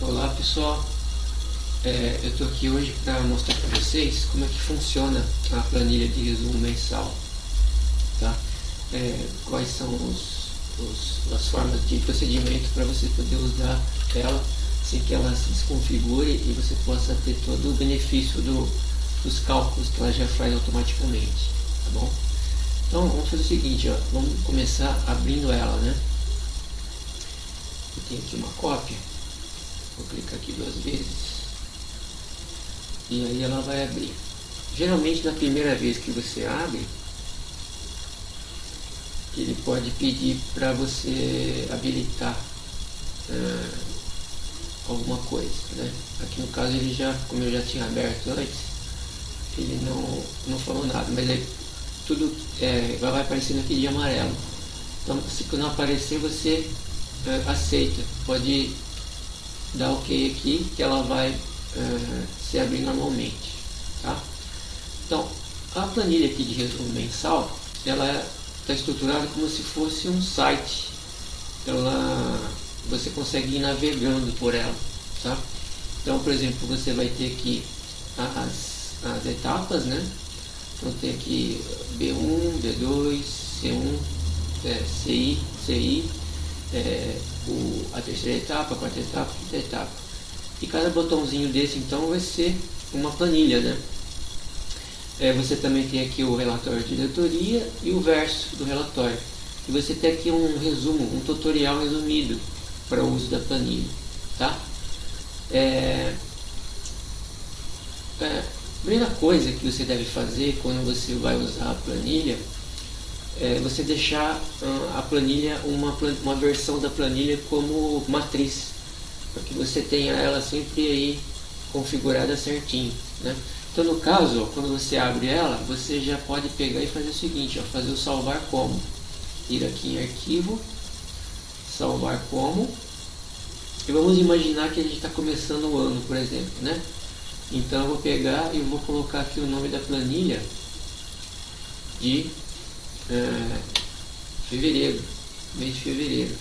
Olá pessoal, eu estou aqui hoje para mostrar para vocês como é que funciona a planilha de resumo mensal, tá? Quais são as formas de procedimento para você poder usar ela sem que ela se desconfigure e você possa ter todo o benefício dos cálculos que ela já faz automaticamente, tá bom? Então vamos fazer o seguinte, ó, vamos começar abrindo ela, né? Eu tenho aqui uma cópia. Vou clicar aqui 2 vezes e aí ela vai abrir. Geralmente na primeira vez que você abre, ele pode pedir para você habilitar alguma coisa, né? Aqui no caso ele já, como eu já tinha aberto antes, ele não falou nada, mas aí tudo vai aparecendo aqui de amarelo. Então se não aparecer, você aceita, pode dar OK aqui que ela vai se abrir normalmente, tá? Então a planilha aqui de resumo mensal, ela está estruturada como se fosse um site. Você consegue ir navegando por ela, tá? Então, por exemplo, você vai ter aqui as etapas, né? Então tem aqui B1, B2, C1, CI, a terceira etapa, a quarta etapa, a quinta etapa. E cada botãozinho desse então vai ser uma planilha, né? Você também tem aqui o relatório de diretoria e o verso do relatório. E você tem aqui um resumo, um tutorial resumido para o uso da planilha, tá? A primeira coisa que você deve fazer quando você vai usar a planilha você deixar a planilha, uma versão da planilha como matriz, para que você tenha ela sempre aí configurada certinho, né? Então no caso, quando você abre ela, você já pode pegar e fazer o seguinte, fazer o salvar como, ir aqui em arquivo, salvar como, e vamos imaginar que a gente está começando o ano, por exemplo, né? Então eu vou pegar e vou colocar aqui o nome da planilha de fevereiro, mês de fevereiro.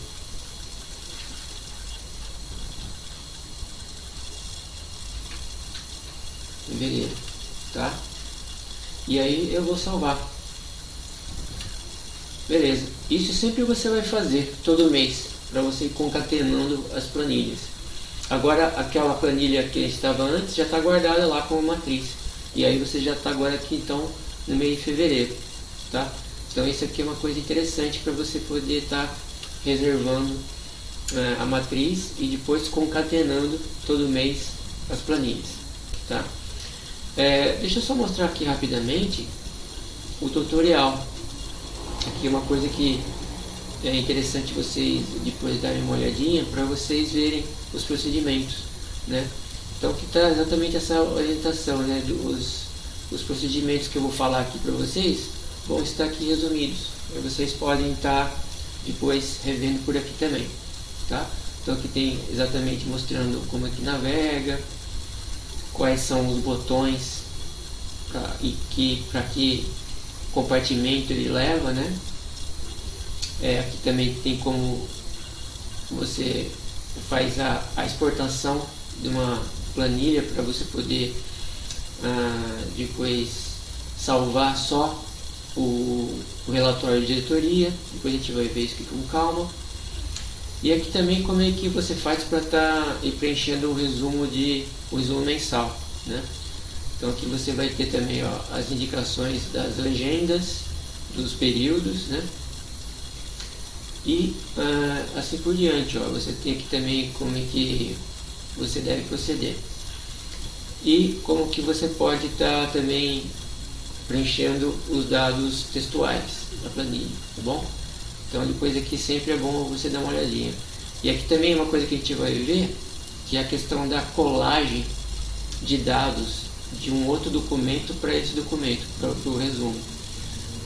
Tá? E aí eu vou salvar. Beleza. Isso sempre você vai fazer todo mês, para você ir concatenando as planilhas. Agora aquela planilha que estava antes já está guardada lá como matriz. E aí você já está agora aqui então no mês de fevereiro, tá? Então isso aqui é uma coisa interessante para você poder estar reservando a matriz e depois concatenando todo mês as planilhas, tá? Deixa eu só mostrar aqui rapidamente o tutorial. Aqui é uma coisa que é interessante vocês depois darem uma olhadinha para vocês verem os procedimentos, né? Então que está exatamente essa orientação, né? Os procedimentos que eu vou falar aqui para vocês vão estar aqui resumidos. Vocês podem estar depois revendo por aqui também, tá? Então aqui tem exatamente mostrando como é que navega, quais são os botões para que compartimento ele leva, né? Aqui também tem como você faz a exportação de uma planilha para você poder depois salvar só o relatório de diretoria. Depois a gente vai ver isso aqui com calma. E aqui também como é que você faz para estar preenchendo o resumo mensal, né? Então aqui você vai ter também as indicações das legendas, dos períodos, né? E assim por diante, você tem aqui também como é que você deve proceder. E como que você pode estar também preenchendo os dados textuais da planilha, tá bom? Então depois aqui sempre é bom você dar uma olhadinha. E aqui também uma coisa que a gente vai ver, que é a questão da colagem de dados de um outro documento para esse documento, para o resumo.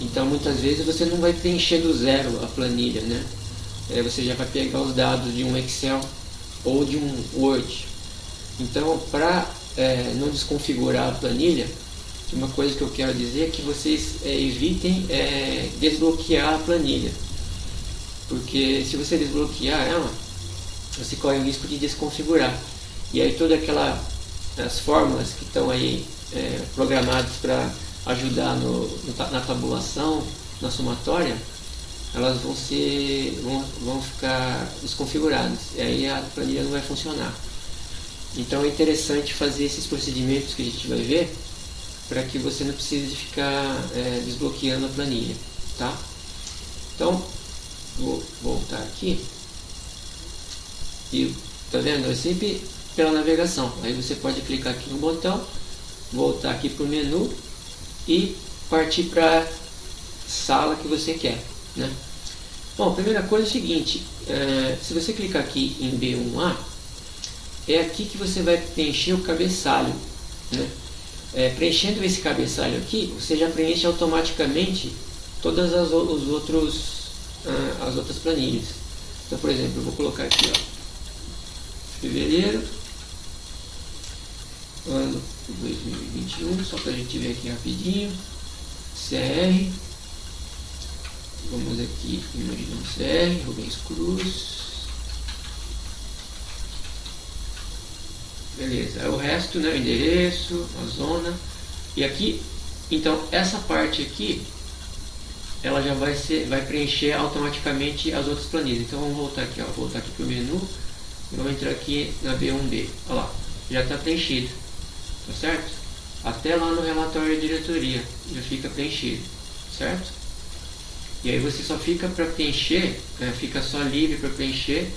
Então muitas vezes você não vai preencher do zero a planilha, né? Você já vai pegar os dados de um Excel ou de um Word. Então para não desconfigurar a planilha, uma coisa que eu quero dizer é que vocês evitem desbloquear a planilha, porque se você desbloquear ela, você corre o risco de desconfigurar. e aí todas as fórmulas que estão aí programadas para ajudar na tabulação, na somatória, elas vão ficar desconfiguradas, e aí a planilha não vai funcionar. Então é interessante fazer esses procedimentos que a gente vai ver, para que você não precise ficar desbloqueando a planilha, tá? Então, vou voltar aqui, e tá vendo? É sempre pela navegação. Aí você pode clicar aqui no botão, voltar aqui para o menu e partir para a sala que você quer, né? Bom, a primeira coisa é o seguinte, se você clicar aqui em B1A, é aqui que você vai preencher o cabeçalho, né? Preenchendo esse cabeçalho aqui, você já preenche automaticamente todas as outras planilhas. Então, por exemplo, eu vou colocar aqui, ó, fevereiro, ano 2021, só para a gente ver aqui rapidinho, CR, vamos aqui, imaginando CR, Rubens Cruz. Beleza, o resto, né, o endereço, a zona, e aqui, então essa parte aqui, ela já vai preencher automaticamente as outras planilhas. Então vamos voltar aqui, ó, voltar aqui para o menu, e vamos entrar aqui na B1B, olha lá, já está preenchido, tá certo? Até lá no relatório de diretoria, já fica preenchido, certo? E aí você só fica para preencher, fica só livre para preencher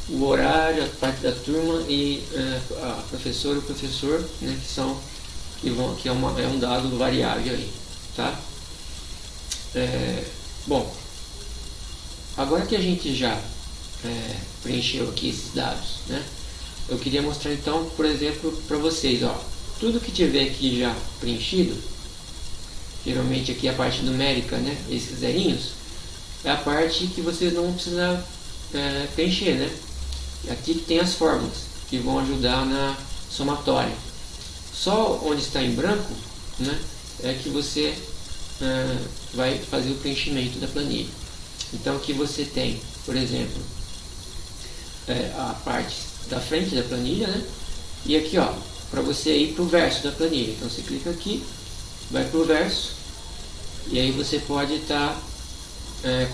o horário, a parte da turma e a professora e o professor, né, que é um dado variável aí, tá? Bom, agora que a gente já preencheu aqui esses dados, né, eu queria mostrar então, por exemplo, para vocês, ó, tudo que tiver aqui já preenchido, geralmente aqui a parte numérica, né, esses zerinhos, é a parte que vocês não vão precisar preencher, né? Aqui que tem as fórmulas que vão ajudar na somatória. Só onde está em branco, né, é que você vai fazer o preenchimento da planilha. Então aqui você tem, por exemplo, a parte da frente da planilha, né, e aqui, ó, para você ir para o verso da planilha. Então você clica aqui, vai para o verso, e aí você pode estar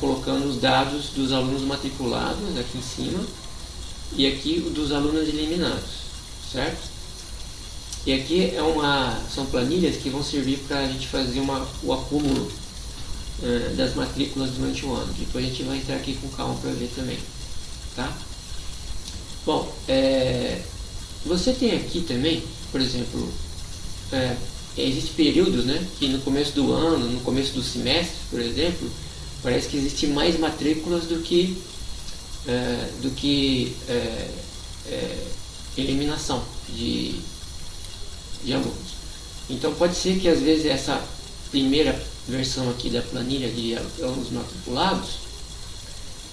colocando os dados dos alunos matriculados aqui em cima, e aqui o dos alunos eliminados, certo? E aqui são planilhas que vão servir para a gente fazer o acúmulo das matrículas durante o ano. Depois a gente vai entrar aqui com calma para ver também, tá? Bom, você tem aqui também, por exemplo, existem períodos, né, que no começo do ano, no começo do semestre, por exemplo, parece que existe mais matrículas do que eliminação de alunos. Então pode ser que às vezes essa primeira versão aqui da planilha de alunos matriculados,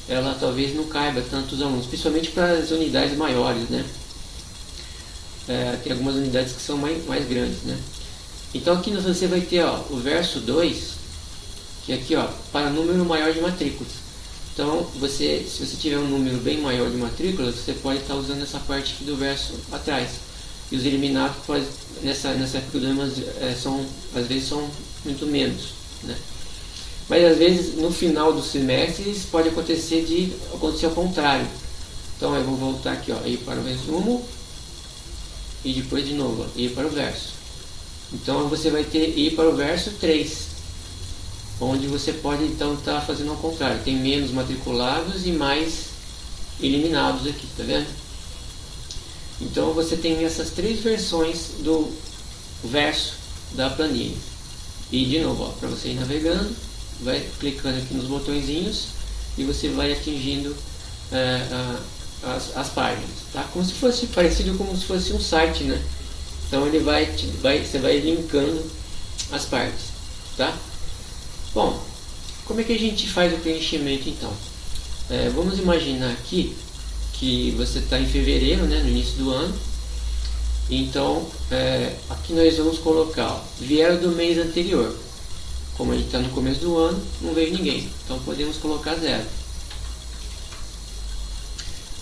ela talvez não caiba tantos alunos, principalmente para as unidades maiores, né? Tem algumas unidades que são mais grandes, né? Então aqui você vai ter, ó, o verso 2, que é aqui, ó, para número maior de matrículas. Então, se você tiver um número bem maior de matrículas, você pode estar usando essa parte aqui do verso atrás. E os eliminados, nessa época do ano, às vezes são muito menos, né? Mas às vezes, no final dos semestres, pode acontecer ao contrário. Então, eu vou voltar aqui, ó, ir para o resumo, e depois de novo, ó, ir para o verso. Então, você vai ter ir para o verso 3. Onde você pode então estar fazendo ao contrário, tem menos matriculados e mais eliminados aqui, tá vendo? Então você tem essas três versões do verso da planilha. E de novo, para você ir navegando, vai clicando aqui nos botõezinhos e você vai atingindo as páginas, tá? Como se fosse parecido como se fosse um site, né? Então você vai linkando as partes, tá? Bom, como é que a gente faz o preenchimento então? Vamos imaginar aqui que você está em fevereiro, né, no início do ano. Então, aqui nós vamos colocar, ó, vieram do mês anterior. Como a gente está no começo do ano, não veio ninguém. Então podemos colocar 0.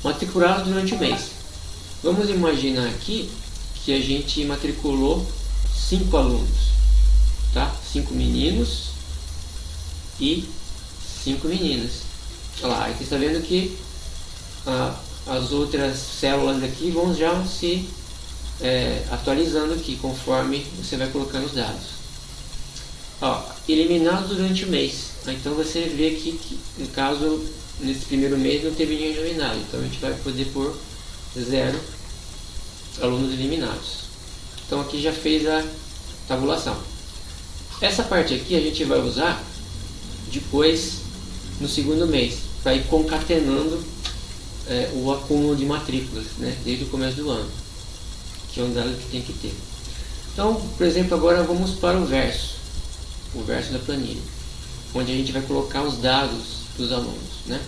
Matriculados durante o mês. Vamos imaginar aqui que a gente matriculou 5 alunos, tá? 5 meninos e 5 meninas. Olha lá, aí você está vendo que as outras células aqui vão já se atualizando aqui conforme você vai colocando os dados. Ó, eliminados durante o mês. Então você vê aqui que, no caso, nesse primeiro mês não teve ninguém eliminado. Então a gente vai poder pôr 0 alunos eliminados. Então aqui já fez a tabulação. Essa parte aqui a gente vai usar depois no segundo mês, para ir concatenando o acúmulo de matrículas, né, desde o começo do ano, que é um dado que tem que ter. Então, por exemplo, agora vamos para o verso da planilha, onde a gente vai colocar os dados dos alunos, né?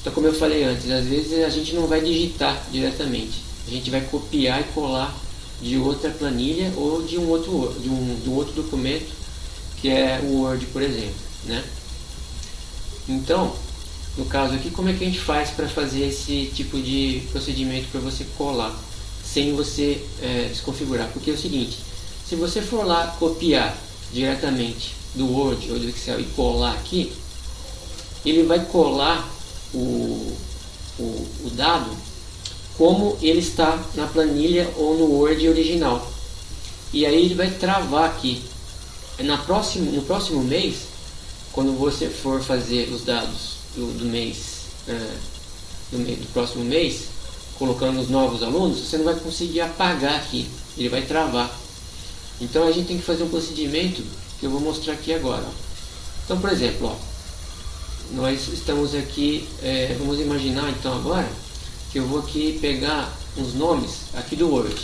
Então, como eu falei antes, às vezes a gente não vai digitar diretamente, a gente vai copiar e colar de outra planilha ou de um outro documento, que é o Word, por exemplo, né? Então, no caso aqui, como é que a gente faz para fazer esse tipo de procedimento para você colar, sem você desconfigurar? Porque é o seguinte, se você for lá copiar diretamente do Word ou do Excel e colar aqui, ele vai colar o dado como ele está na planilha ou no Word original. E aí ele vai travar aqui. No próximo mês, quando você for fazer os dados do próximo mês, colocando os novos alunos, você não vai conseguir apagar aqui, ele vai travar. Então a gente tem que fazer um procedimento que eu vou mostrar aqui agora. Então, por exemplo, nós estamos aqui, vamos imaginar então agora que eu vou aqui pegar os nomes aqui do Word.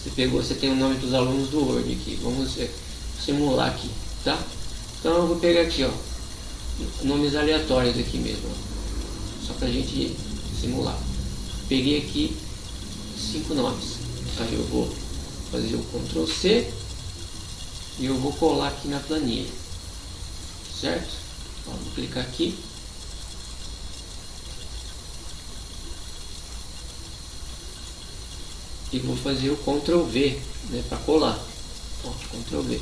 Você tem o nome dos alunos do Word aqui, vamos simular aqui, tá? Então eu vou pegar aqui, nomes aleatórios aqui mesmo, só pra gente simular. Peguei aqui 5 nomes, aí eu vou fazer o Ctrl C e eu vou colar aqui na planilha, certo? Vou clicar aqui. E vou fazer o Ctrl V, né, para colar. Ctrl V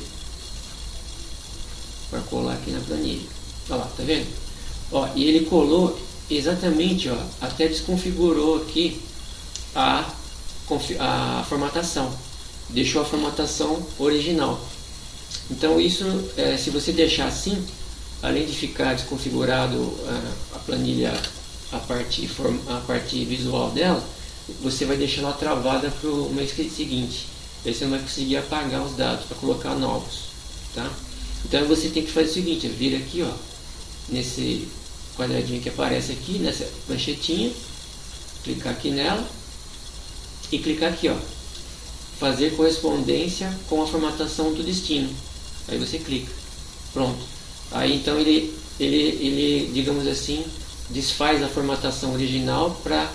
para colar aqui na planilha. Olha lá, tá vendo? E ele colou exatamente, até desconfigurou aqui a formatação. Deixou a formatação original. Então isso, se você deixar assim, além de ficar desconfigurado a planilha, a parte visual dela, você vai deixar ela travada para o mês seguinte. Aí você não vai conseguir apagar os dados para colocar novos, tá? Então você tem que fazer o seguinte, vir aqui, nesse quadradinho que aparece aqui, nessa manchetinha, clicar aqui nela e clicar aqui, fazer correspondência com a formatação do destino. Aí você clica, pronto. Aí então ele, digamos assim, desfaz a formatação original para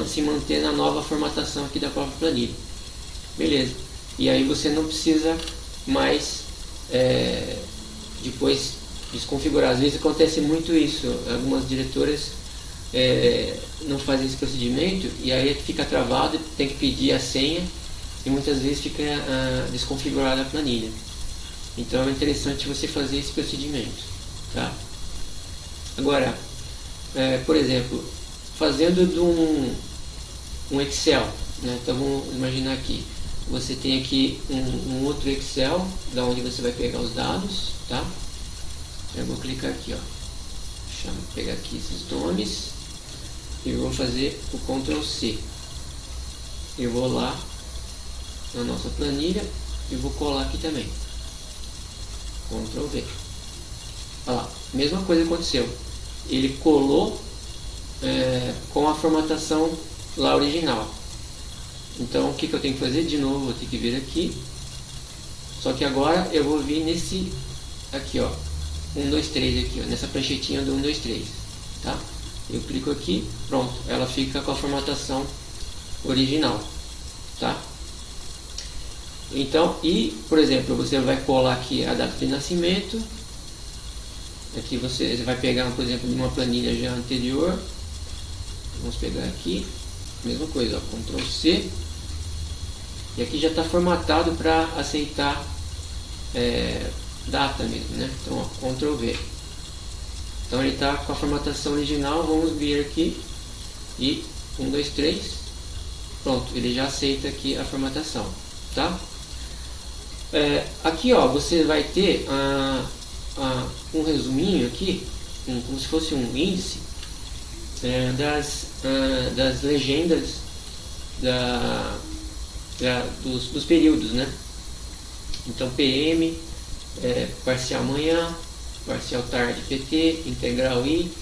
se manter na nova formatação aqui da própria planilha. Beleza. E aí você não precisa mais depois desconfigurar. Às vezes acontece muito isso. Algumas diretoras não fazem esse procedimento e aí fica travado, tem que pedir a senha e muitas vezes fica desconfigurada a planilha. Então é interessante você fazer esse procedimento, tá? Agora, por exemplo, fazendo de um Excel, né? Então vamos imaginar aqui, você tem aqui um outro Excel, da onde você vai pegar os dados, tá? Eu vou clicar aqui, vou pegar aqui esses nomes e vou fazer o Ctrl C. Eu vou lá na nossa planilha e vou colar aqui também. Ctrl V. Olha lá, mesma coisa aconteceu. Ele colou com a formatação lá original. Então o que eu tenho que fazer? De novo, vou ter que vir aqui. Só que agora eu vou vir nesse aqui, 1, 2, 3 aqui, nessa pranchetinha do 1, 2, 3, tá? Eu clico aqui, pronto, ela fica com a formatação original, tá? Então, por exemplo, você vai colar aqui a data de nascimento. Aqui você vai pegar, por exemplo, de uma planilha já anterior. Vamos pegar aqui. mesma coisa, ó, Ctrl C, e aqui já está formatado para aceitar data mesmo, né? Então, ó, Ctrl V. Então ele está com a formatação original. Vamos vir aqui e 1, 2, 3, pronto, ele já aceita aqui a formatação, tá? Aqui, ó, você vai ter um resuminho aqui, como se fosse um índice das legendas dos períodos, né? Então PM, parcial manhã, parcial tarde PT, integral I,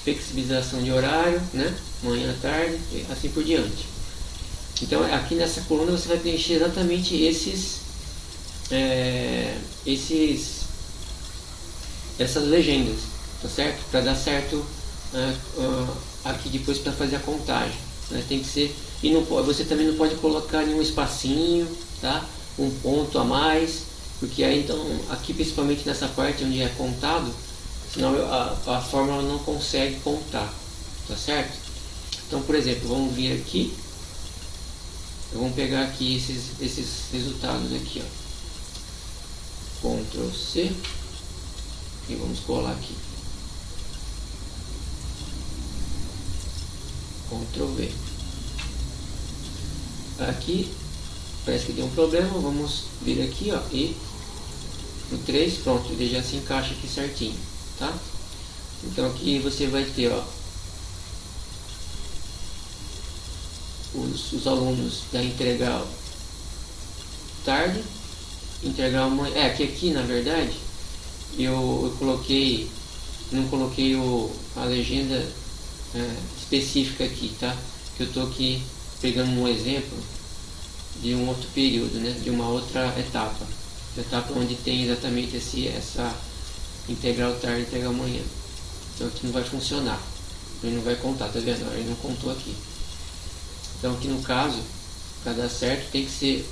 flexibilização de horário, né? Manhã, tarde, e assim por diante. Então aqui nessa coluna você vai preencher exatamente essas legendas, tá certo? Para dar certo aqui depois para fazer a contagem, né? Tem que ser, e não, você também não pode colocar nenhum espacinho, tá? Um ponto a mais, porque aí então aqui principalmente nessa parte onde é contado, senão a fórmula não consegue contar, tá certo? Então, por exemplo, vamos vir aqui, vamos pegar aqui esses resultados aqui, ó. Ctrl C e vamos colar aqui. Ctrl V. Aqui parece que deu um problema, vamos vir aqui, ó, e no 3, pronto, ele já se encaixa aqui certinho, tá? Então aqui você vai ter, ó, os alunos da integral tarde, integral manhã. Aqui na verdade eu coloquei, não coloquei a legenda específica aqui, tá? Que eu tô aqui pegando um exemplo de um outro período, né? De uma outra etapa onde tem exatamente essa integral tarde, integral manhã. Então aqui não vai funcionar, ele não vai contar, tá vendo? Ele não contou aqui. Então aqui no caso, para dar certo, tem que ser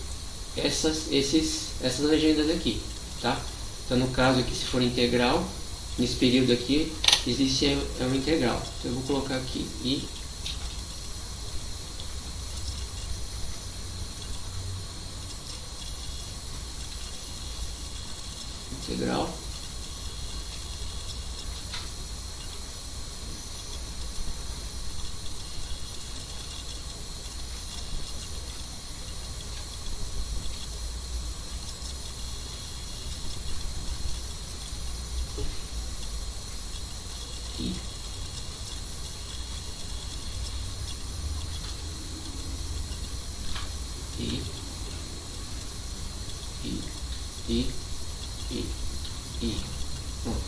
essas legendas aqui, tá? Então no caso aqui, se for integral, nesse período aqui existe um integral. Então eu vou colocar aqui I integral I. Pronto.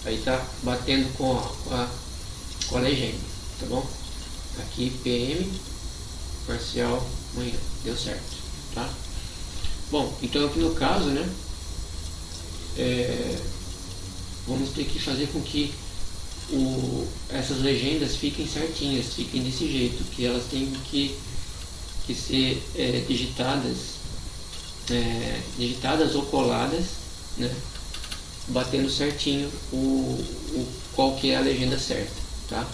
Aí tá batendo com a legenda, tá bom? Aqui PM, parcial manhã, deu certo, tá? Bom, então aqui no caso, né, vamos ter que fazer com que essas legendas fiquem certinhas, fiquem desse jeito, que elas têm que ser digitadas ou coladas, né, batendo certinho qual que é a legenda certa, tá?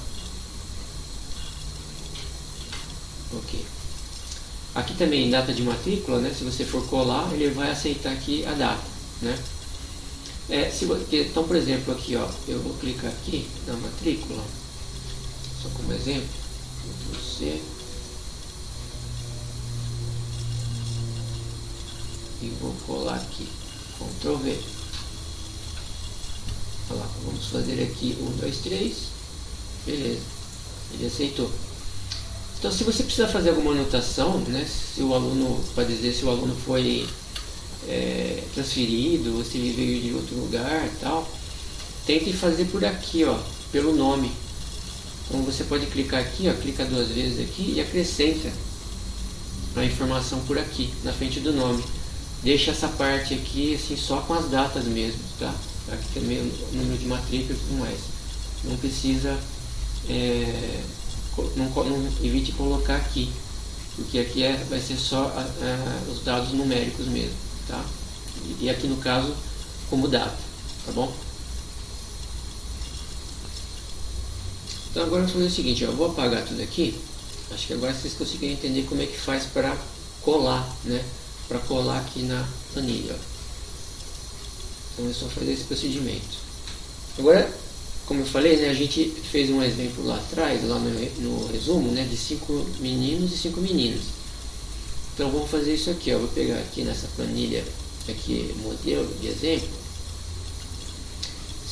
Ok. Aqui também data de matrícula, né? Se você for colar, ele vai aceitar aqui a data, né? Então, por exemplo, aqui, ó, eu vou clicar aqui na matrícula, só como exemplo, Ctrl C e vou colar aqui, Ctrl V. Olha lá, vamos fazer aqui 1, 2, 3, beleza, ele aceitou. Então, se você precisar fazer alguma anotação, né, se o aluno, para dizer se o aluno foi transferido ou se ele veio de outro lugar e tal, tente fazer por aqui, ó, pelo nome. Então você pode clicar aqui, ó, clica 2 vezes aqui e acrescenta a informação por aqui, na frente do nome. Deixa essa parte aqui assim só com as datas mesmo, tá? Aqui também o número de matrícula e tudo mais. Não precisa, não evite colocar aqui, porque aqui vai ser só os dados numéricos mesmo, tá? E aqui no caso como data, tá bom? Então agora eu vou fazer o seguinte, ó, eu vou apagar tudo aqui Acho que agora vocês conseguem entender como é que faz para colar, né? Para colar aqui na planilha. Ó. Então é só fazer esse procedimento. Agora, como eu falei, né, a gente fez um exemplo lá atrás, lá no resumo, né, de 5 meninos e 5 meninas. Então vamos fazer isso aqui, ó. Vou pegar aqui nessa planilha, aqui modelo de exemplo,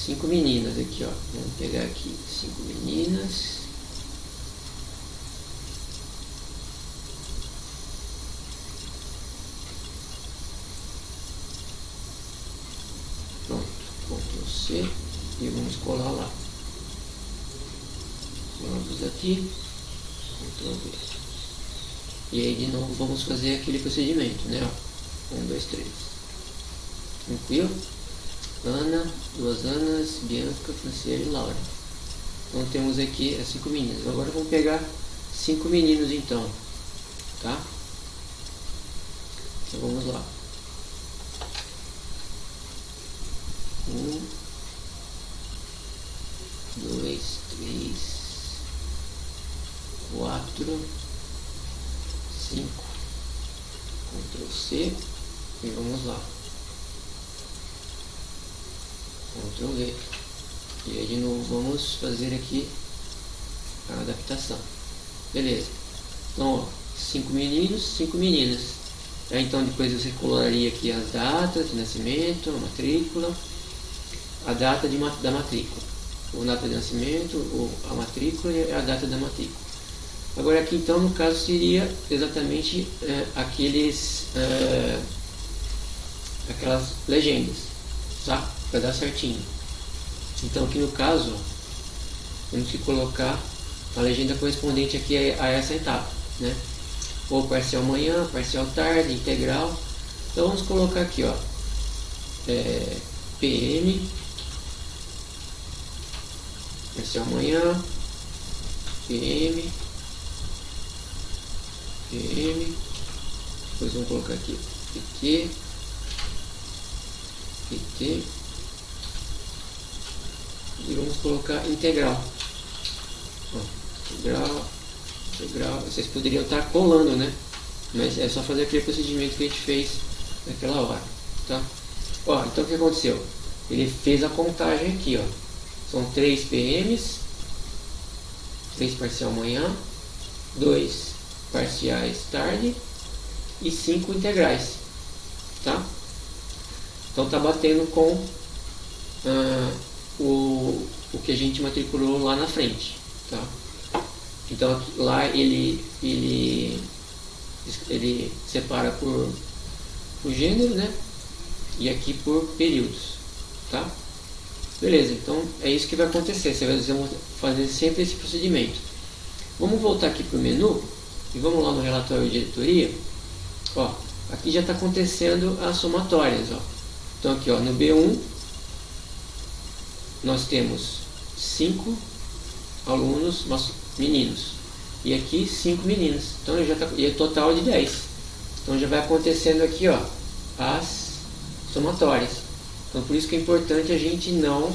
5 meninas aqui, ó. Vamos pegar aqui 5 meninas. Pronto, Ctrl C e vamos colar lá. Colamos aqui, Ctrl V. E aí de novo vamos fazer aquele procedimento, né? 1, 2, 3. Tranquilo? Ana, 2 Anas, Bianca, Franciele e Laura. Então temos aqui as 5 meninas. Agora vamos pegar 5 meninos então, tá? Então vamos lá. 1, 2, 3, 4, 5. Ctrl C e vamos lá. Ctrl V. E aí de novo vamos fazer aqui a adaptação. Beleza. Então, ó, 5 meninos, 5 meninas. Aí, então depois você coloraria aqui as datas de nascimento, a matrícula, a data da matrícula, a data de nascimento, a matrícula e a data da matrícula. Agora aqui então no caso seria exatamente aquelas legendas, tá? Para dar certinho. Então aqui no caso temos que colocar a legenda correspondente aqui a essa etapa, né? Ou parcial manhã, parcial tarde, integral. Então vamos colocar aqui, ó, PM, parcial manhã, PM, depois vamos colocar aqui PT, e vamos colocar integral. Ó, integral, vocês poderiam estar colando, né? Mas é só fazer aquele procedimento que a gente fez naquela hora, tá? Ó, então o que aconteceu? Ele fez a contagem aqui, ó. São 3 PMs, 3 parcial manhã, 2 parciais tarde e 5 integrais, tá? Então tá batendo com o que a gente matriculou lá na frente, tá? Então aqui, lá ele separa por gênero, né? E aqui por períodos, tá? Beleza, então é isso que vai acontecer. Você vai fazer sempre esse procedimento. Vamos voltar aqui para o menu e vamos lá no relatório de editoria. Ó, aqui já está acontecendo as somatórias, ó. Então aqui, ó, no B1 nós temos 5 alunos meninos e aqui 5 meninas. Então já tá, e é total de 10. Então já vai acontecendo aqui, ó, as somatórias. Então por isso que é importante a gente não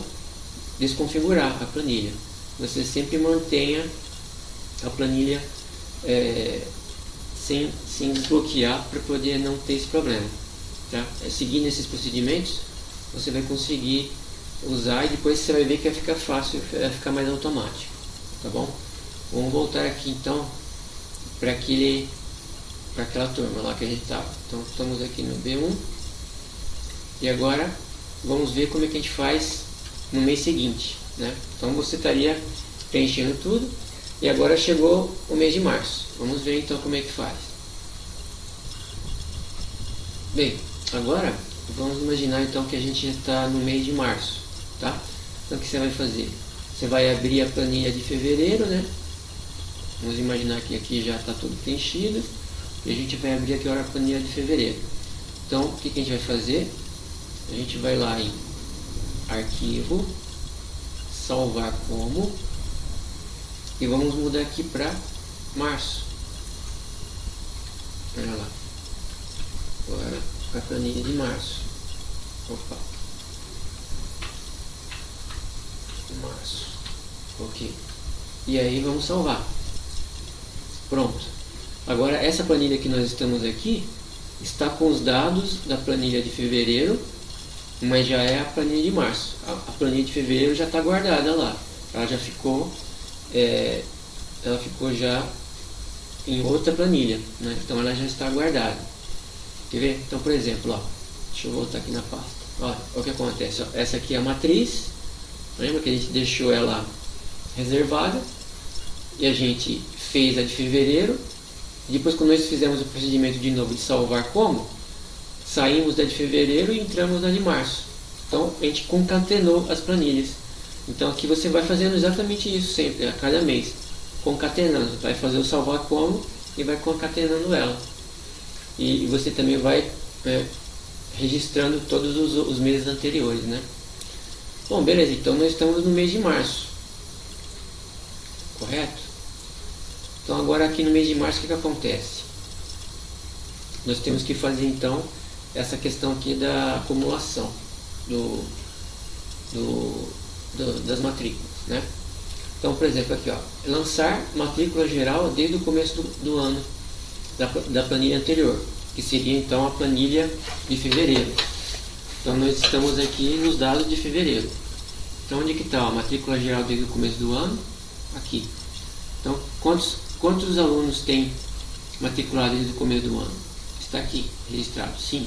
desconfigurar a planilha. Você sempre mantenha a planilha sem desbloquear para poder não ter esse problema, tá? Seguindo esses procedimentos você vai conseguir usar e depois você vai ver que vai ficar fácil, vai ficar mais automático, tá bom? Vamos voltar aqui então para aquela turma lá que a gente estava. Então estamos aqui no B1 e agora vamos ver como é que a gente faz no mês seguinte, né? Então você estaria preenchendo tudo e agora chegou o mês de março. Vamos ver então como é que faz. Bem, agora vamos imaginar então que a gente está no mês de março, tá? Então o que você vai fazer? Você vai abrir a planilha de fevereiro, né? Vamos imaginar que aqui já está tudo preenchido e a gente vai abrir aqui agora a planilha de fevereiro. Então o que a gente vai fazer? A gente vai lá em arquivo, salvar como, e vamos mudar aqui para março. Olha lá, agora a planilha de março. Opa, março, ok. E aí vamos salvar. Pronto. Agora essa planilha que nós estamos aqui está com os dados da planilha de fevereiro, mas já é a planilha de março. A planilha de fevereiro já está guardada lá. Ela já ficou, já em outra planilha, né? Então ela já está guardada. Quer ver? Então, por exemplo, ó, deixa eu voltar aqui na pasta. Olha o que acontece. Ó, essa aqui é a matriz. Lembra que a gente deixou ela reservada e a gente fez a de fevereiro. Depois, quando nós fizemos o procedimento de novo de salvar como, saímos da de fevereiro e entramos na de março. Então a gente concatenou as planilhas. Então aqui você vai fazendo exatamente isso sempre, a cada mês, concatenando. Vai fazer o salvar como e vai concatenando ela. E você também vai registrando todos os meses anteriores, né? Bom, beleza, então nós estamos no mês de março, correto? Então agora aqui no mês de março o que acontece? Nós temos que fazer então essa questão aqui da acumulação das matrículas, né? Então, por exemplo, aqui, ó, lançar matrícula geral desde o começo do ano da planilha anterior, que seria então a planilha de fevereiro. Então nós estamos aqui nos dados de fevereiro. Então onde que está a matrícula geral desde o começo do ano? Aqui. Então quantos alunos têm matriculado desde o começo do ano? Está aqui, registrado, 5.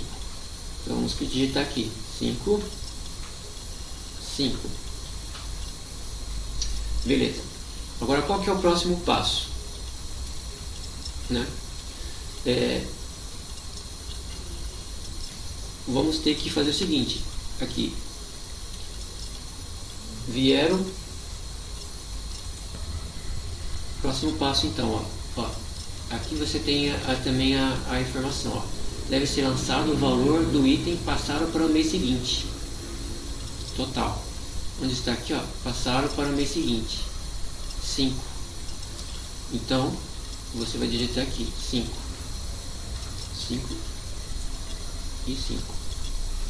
Então vamos digitar aqui, 5. Beleza. Agora qual que é o próximo passo? Né? Vamos ter que fazer o seguinte, aqui. Vieram. Próximo passo então, ó. Aqui você tem também a informação, ó. Deve ser lançado o valor do item passado para o mês seguinte. Total. Onde está aqui, ó? Passaram para o mês seguinte. 5. Então, você vai digitar aqui. 5 e 5.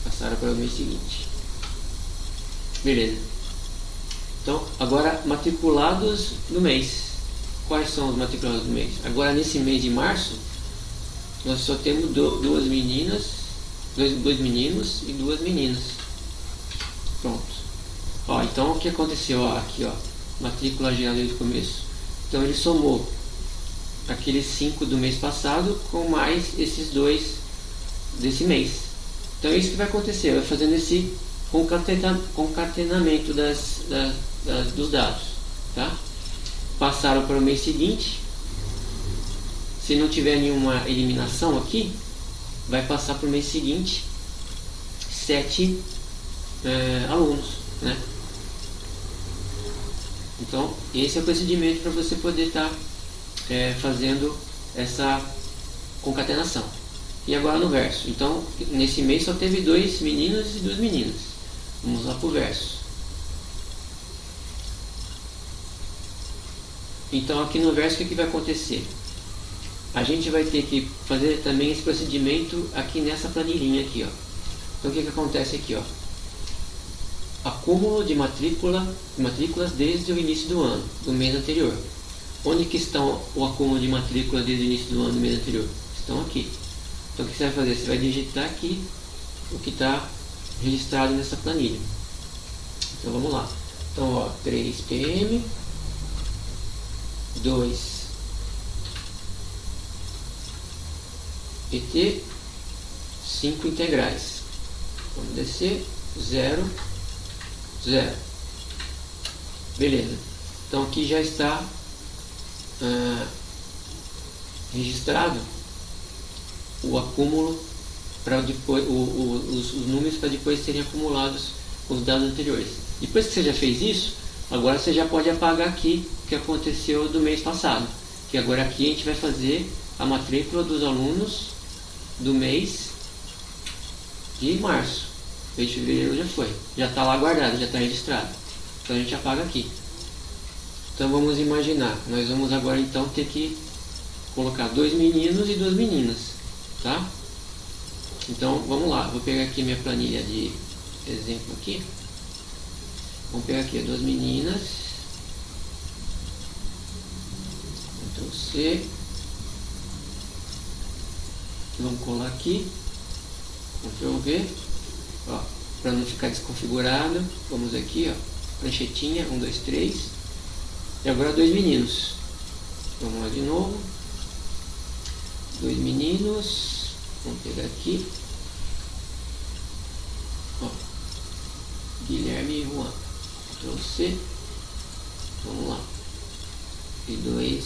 Passaram para o mês seguinte. Beleza. Então, agora matriculados no mês. Quais são os matriculados do mês? Agora nesse mês de março, nós só temos duas meninas, dois meninos e 2 meninas. Pronto. Ó, então o que aconteceu? Ó, aqui, ó, matrícula geral desde o começo. Então ele somou aqueles 5 do mês passado com mais esses 2 desse mês. Então é isso que vai acontecer, vai fazendo esse concatenamento dos dados, tá? Passaram para o mês seguinte. Se não tiver nenhuma eliminação aqui, vai passar para o mês seguinte 7 alunos, né? Então esse é o procedimento para você poder estar fazendo essa concatenação. E agora no verso. Então nesse mês só teve 2 meninos e 2 meninas. Vamos lá para o verso. Então aqui no verso o que vai acontecer? A gente vai ter que fazer também esse procedimento aqui nessa planilhinha aqui, ó. Então o que acontece aqui, ó? Acúmulo de matrículas desde o início do ano, do mês anterior. Onde que estão o acúmulo de matrículas desde o início do ano, do mês anterior? Estão aqui. Então o que você vai fazer? Você vai digitar aqui o que está registrado nessa planilha. Então vamos lá. Então, ó, 3 PM, 2 PT, 5 integrais. Vamos descer, 0, 0. Beleza. Então aqui já está registrado o acúmulo para depois os números para depois serem acumulados com os dados anteriores. Depois que você já fez isso, agora você já pode apagar aqui o que aconteceu do mês passado, que agora aqui a gente vai fazer a matrícula dos alunos do mês de março. O mês de fevereiro já está lá guardado, já está registrado. Então a gente apaga aqui. Então vamos imaginar, nós vamos agora então ter que colocar 2 meninos e 2 meninas, tá? Então vamos lá, vou pegar aqui minha planilha de exemplo aqui. Vamos pegar aqui 2 meninas, Ctrl C, Vamos colar aqui, Ctrl V, para não ficar desconfigurado. Vamos aqui, ó, pranchetinha, 1, 2, 3. E agora 2 meninos. Vamos lá de novo. 2 meninos. Vamos pegar aqui. Ó, Guilherme e Juan. Ctrl C. Vamos lá. E 2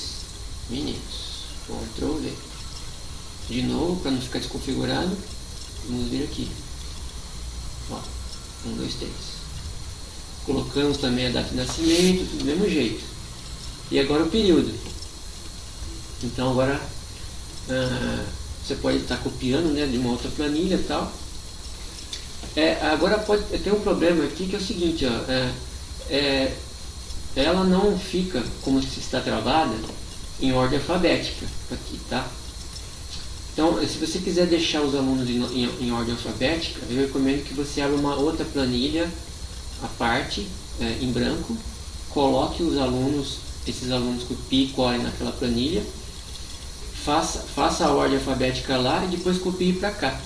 meninos. Ctrl V. De novo, para não ficar desconfigurado, vamos vir aqui. Ó, 1, 2, 3. Colocamos também a data de nascimento, do mesmo jeito. E agora o período. Então agora você pode estar copiando, né, de uma outra planilha e tal. Agora pode ter um problema aqui que é o seguinte, ó, ela não fica como se está travada em ordem alfabética aqui, tá? Então, se você quiser deixar os alunos em ordem alfabética, eu recomendo que você abra uma outra planilha à parte, em branco, coloque os alunos, esses alunos copiem e colhem naquela planilha, faça a ordem alfabética lá e depois copie para cá,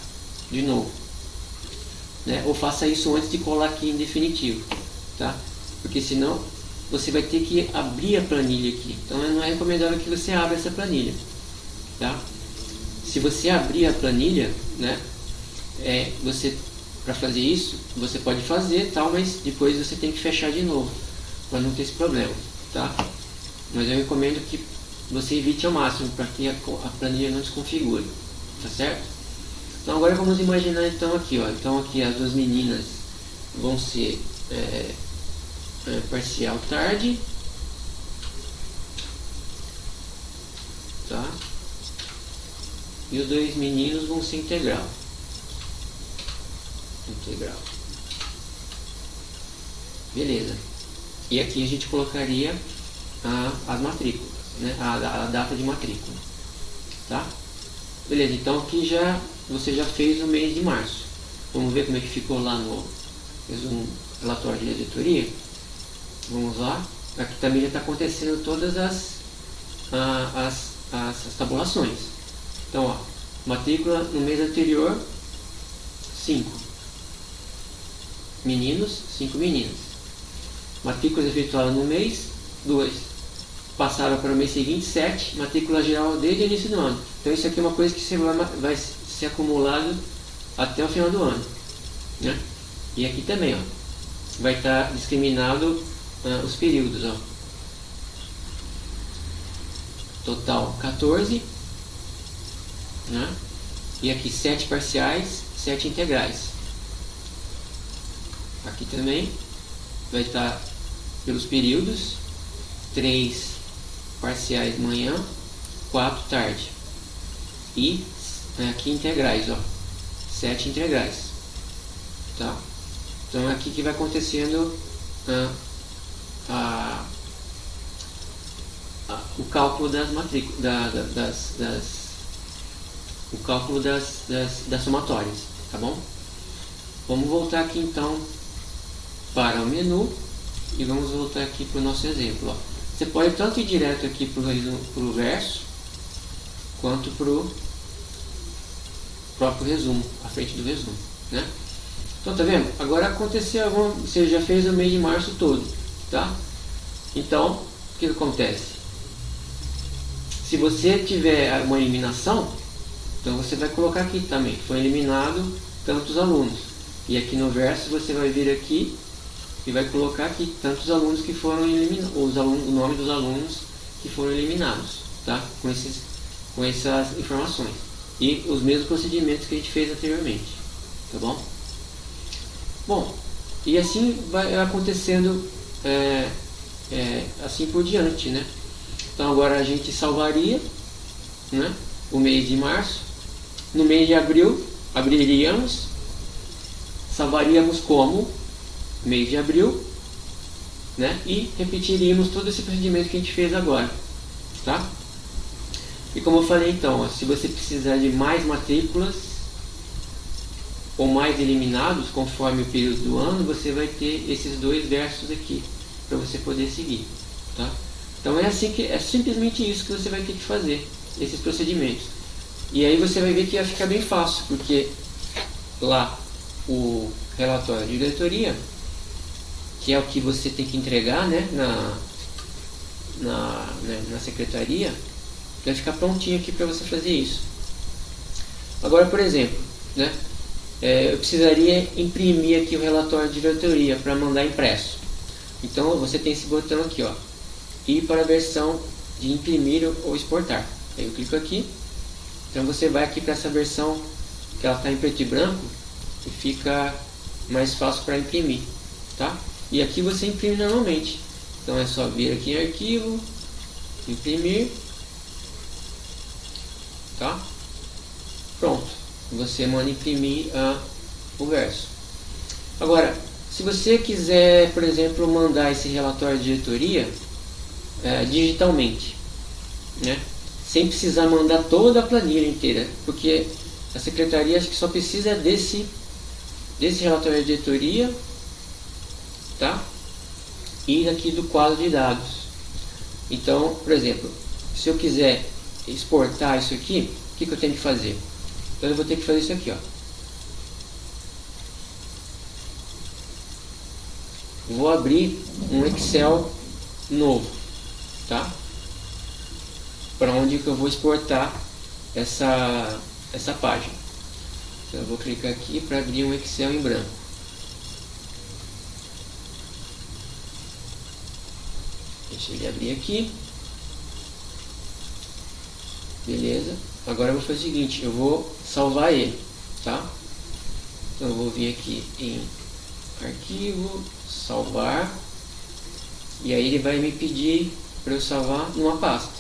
de novo. Né? Ou faça isso antes de colar aqui em definitivo, tá? Porque senão você vai ter que abrir a planilha aqui. Então não é recomendável que você abra essa planilha, tá? Se você abrir a planilha, né, para fazer isso, você pode fazer, tal, mas depois você tem que fechar de novo, para não ter esse problema, tá? Mas eu recomendo que você evite ao máximo, para que a planilha não desconfigure, tá certo? Então agora vamos imaginar então aqui, ó, então aqui as duas meninas vão ser parcial tarde, tá? E os 2 meninos vão ser integral. Integral. Beleza. E aqui a gente colocaria as matrículas, né? A data de matrícula. Tá? Beleza, então aqui você já fez o mês de março. Vamos ver como é que ficou lá no relatório de editoria. Vamos lá. Aqui também já está acontecendo todas as tabulações. Então, ó, matrícula no mês anterior, 5 meninos, 5 meninas. Matrículas efetuadas no mês, 2. Passaram para o mês seguinte, 7. Matrícula geral desde o início do ano. Então isso aqui é uma coisa que vai ser acumulado até o final do ano, né? E aqui também, ó, vai estar discriminado os períodos, ó. Total 14. Né? E aqui 7 parciais, 7 integrais. Aqui também vai estar pelos períodos, 3 parciais manhã, 4 tarde. E aqui integrais, ó, 7 integrais. Tá? Então é aqui que vai acontecendo o cálculo das matrículas, o cálculo das somatórias, tá bom? Vamos voltar aqui então para o menu e vamos voltar aqui para o nosso exemplo, ó. Você pode tanto ir direto aqui para o verso quanto para o próprio resumo, a frente do resumo, né? Então tá vendo? Agora aconteceu, você já fez o mês de março todo, tá? Então, o que acontece? Se você tiver uma eliminação, então você vai colocar aqui também, foi eliminado tantos alunos. E aqui no verso você vai vir aqui e vai colocar aqui tantos alunos que foram eliminados, o nome dos alunos que foram eliminados, tá? Com essas informações. E os mesmos procedimentos que a gente fez anteriormente, tá bom? Bom, e assim vai acontecendo assim por diante, né? Então agora a gente salvaria, né, o mês de março. No mês de abril, abriríamos, salvaríamos como mês de abril, né? E repetiríamos todo esse procedimento que a gente fez agora, tá? E como eu falei então, ó, se você precisar de mais matrículas ou mais eliminados conforme o período do ano, você vai ter esses 2 versos aqui para você poder seguir, tá? Então é simplesmente isso que você vai ter que fazer, esses procedimentos. E aí você vai ver que vai ficar bem fácil, porque lá o relatório de diretoria, que é o que você tem que entregar, né, na secretaria, vai ficar prontinho aqui para você fazer isso. Agora, por exemplo, né, eu precisaria imprimir aqui o relatório de diretoria para mandar impresso. Então você tem esse botão aqui, ó, ir para a versão de imprimir ou exportar. Aí eu clico aqui. Então você vai aqui para essa versão que ela está em preto e branco e fica mais fácil para imprimir, tá? E aqui você imprime normalmente. Então é só vir aqui em arquivo, imprimir, tá? Pronto, você manda imprimir o verso. Agora, se você quiser, por exemplo, mandar esse relatório de diretoria digitalmente, né? Sem precisar mandar toda a planilha inteira, porque a secretaria acho que só precisa desse relatório de diretoria, tá? E aqui do quadro de dados. Então, por exemplo, se eu quiser exportar isso aqui, o que eu tenho que fazer? Então eu vou ter que fazer isso aqui, ó. Vou abrir um Excel novo, tá? Para onde que eu vou exportar essa página. Então eu vou clicar aqui para abrir um Excel em branco. Deixa ele abrir aqui. Beleza. Agora eu vou fazer o seguinte, eu vou salvar ele, tá? Então eu vou vir aqui em arquivo, salvar, e aí ele vai me pedir para eu salvar numa pasta,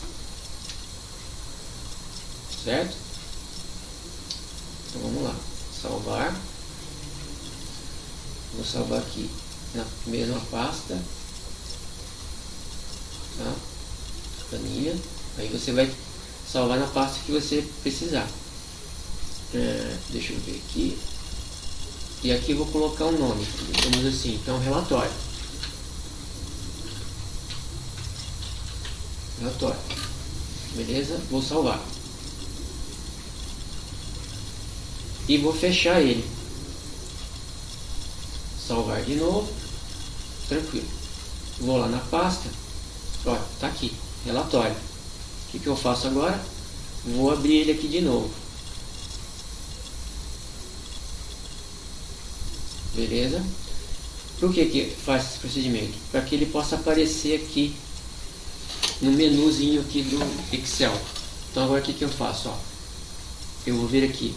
certo? Então vamos lá, salvar, vou salvar aqui na mesma pasta, tá? Planilha, aí você vai salvar na pasta que você precisar. Deixa eu ver aqui. E aqui eu vou colocar um nome, digamos assim, então relatório. Beleza? Vou salvar. E vou fechar ele. Salvar de novo. Tranquilo. Vou lá na pasta. Olha, tá aqui, relatório. O que eu faço agora? Vou abrir ele aqui de novo. Beleza? Por que faz esse procedimento? Para que ele possa aparecer aqui no menuzinho aqui do Excel. Então agora o que eu faço? Ó, eu vou vir aqui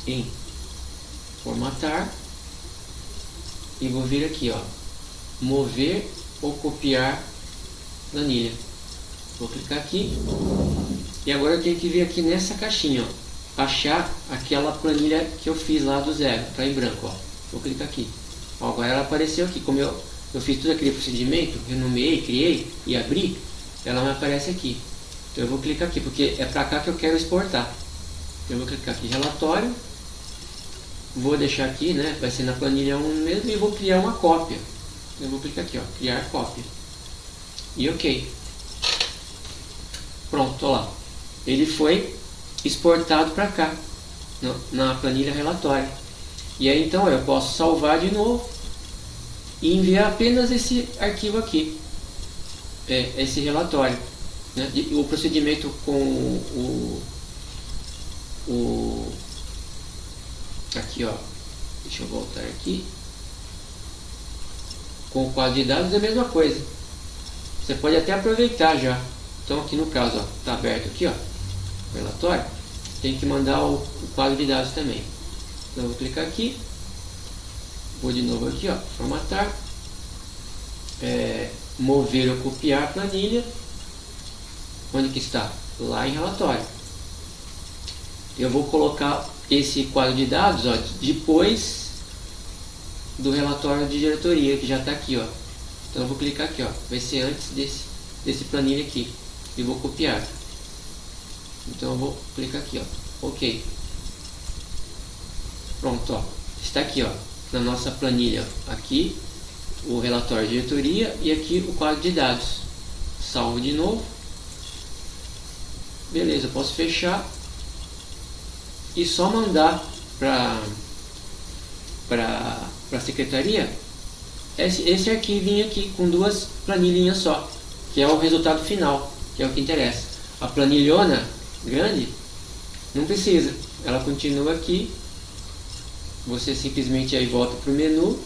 em formatar e vou vir aqui, ó, mover ou copiar planilha. Vou clicar aqui e agora eu tenho que vir aqui nessa caixinha, ó, achar aquela planilha que eu fiz lá do zero, tá em branco, ó. Vou clicar aqui. Ó, agora ela apareceu aqui, como eu fiz todo aquele procedimento, renomeei, criei e abri, ela me aparece aqui. Então eu vou clicar aqui, porque é para cá que eu quero exportar. Eu vou clicar aqui, relatório, vou deixar aqui, né, vai ser na planilha 1 mesmo, e vou criar uma cópia. Eu vou clicar aqui, ó, criar cópia. E ok. Pronto, tô lá. Ele foi exportado para cá, na planilha relatório. E aí então eu posso salvar de novo e enviar apenas esse arquivo aqui, esse relatório, né? O procedimento com aqui, ó, deixa eu voltar aqui, com o quadro de dados é a mesma coisa. Você pode até aproveitar já. Então aqui no caso, ó, tá aberto aqui, ó, o relatório, tem que mandar o quadro de dados também. Então eu vou clicar aqui, vou de novo aqui, ó, formatar, mover ou copiar a planilha. Onde que está? Lá em relatório. Eu vou colocar esse quadro de dados, ó, depois do relatório de diretoria, que já está aqui, ó. Então eu vou clicar aqui, ó, vai ser antes desse planilha aqui, e vou copiar. Então eu vou clicar aqui, ó, ok. Pronto, ó, está aqui, ó, na nossa planilha, aqui o relatório de diretoria e aqui o quadro de dados. Salvo de novo. Beleza, eu posso fechar e só mandar para a secretaria esse arquivinho aqui com 2 planilhinhas só, que é o resultado final, que é o que interessa. A planilhona grande não precisa, ela continua aqui, você simplesmente aí volta para o menu,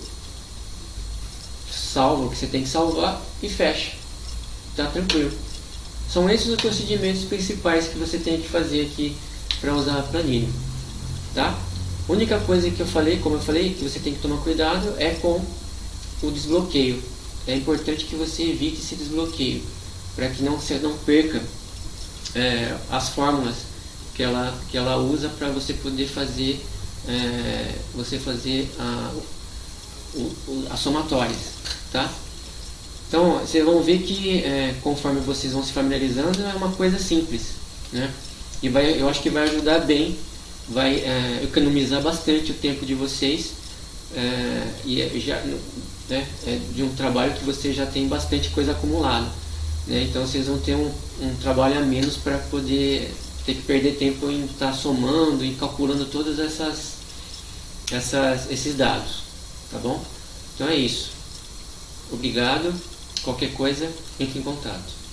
salva o que você tem que salvar e fecha, tá tranquilo. São esses os procedimentos principais que você tem que fazer aqui para usar a planilha, tá? A única coisa que eu falei, como eu falei, que você tem que tomar cuidado é com o desbloqueio. É importante que você evite esse desbloqueio, para que você não perca as fórmulas que ela usa para você poder fazer as somatórias, tá? Então vocês vão ver que conforme vocês vão se familiarizando é uma coisa simples, né? E eu acho que vai ajudar bem, vai economizar bastante o tempo de vocês, de um trabalho que você já tem bastante coisa acumulada, né? Então vocês vão ter um trabalho a menos para poder ter que perder tempo em estar somando e calculando todas esses dados, tá bom? Então é isso. Obrigado. Qualquer coisa, entre em contato.